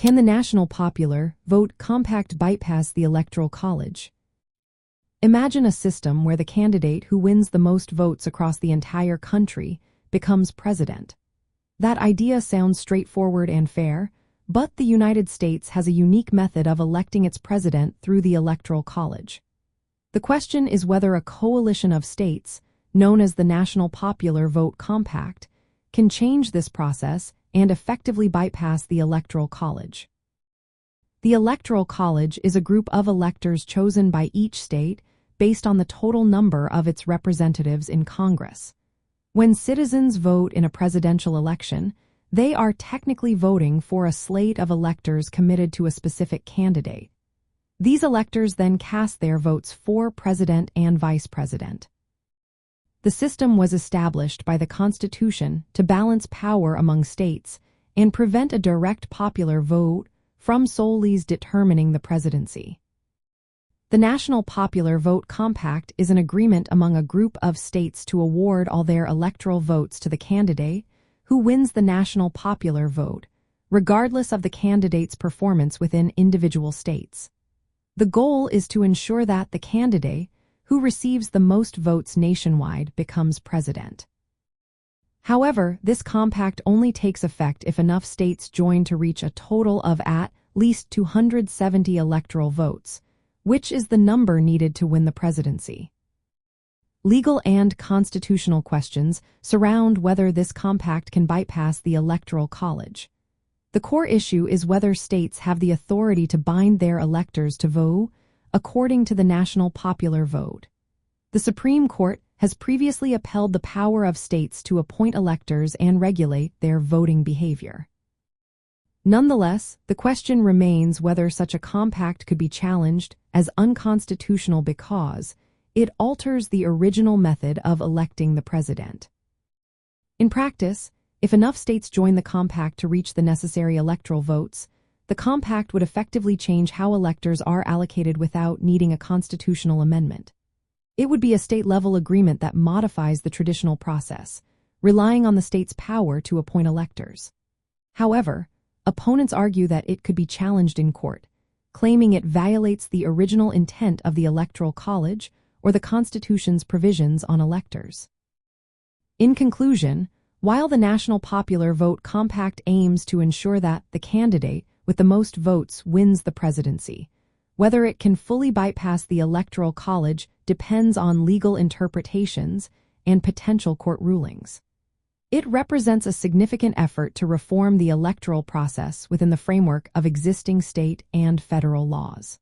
Can the National Popular Vote Compact bypass the Electoral College? Imagine a system where the candidate who wins the most votes across the entire country becomes president. That idea sounds straightforward and fair, but the United States has a unique method of electing its president through the Electoral College. The question is whether a coalition of states, known as the National Popular Vote Compact, can change this process and effectively bypass the Electoral College. The Electoral College is a group of electors chosen by each state based on the total number of its representatives in Congress. When citizens vote in a presidential election, they are technically voting for a slate of electors committed to a specific candidate. These electors then cast their votes for president and vice president. The system was established by the Constitution to balance power among states and prevent a direct popular vote from solely determining the presidency. The National Popular Vote Compact is an agreement among a group of states to award all their electoral votes to the candidate who wins the national popular vote, regardless of the candidate's performance within individual states. The goal is to ensure that the candidate who receives the most votes nationwide becomes president. However, this compact only takes effect if enough states join to reach a total of at least 270 electoral votes, which is the number needed to win the presidency. Legal and constitutional questions surround whether this compact can bypass the Electoral College. The core issue is whether states have the authority to bind their electors to vote according to the National Popular Vote. The Supreme Court has previously upheld the power of states to appoint electors and regulate their voting behavior. Nonetheless, the question remains whether such a compact could be challenged as unconstitutional because it alters the original method of electing the president. In practice, if enough states join the compact to reach the necessary electoral votes, the compact would effectively change how electors are allocated without needing a constitutional amendment. It would be a state-level agreement that modifies the traditional process, relying on the state's power to appoint electors. However, opponents argue that it could be challenged in court, claiming it violates the original intent of the Electoral College or the Constitution's provisions on electors. In conclusion, while the National Popular Vote Compact aims to ensure that the candidate with the most votes wins the presidency, whether it can fully bypass the Electoral College depends on legal interpretations and potential court rulings. It represents a significant effort to reform the electoral process within the framework of existing state and federal laws.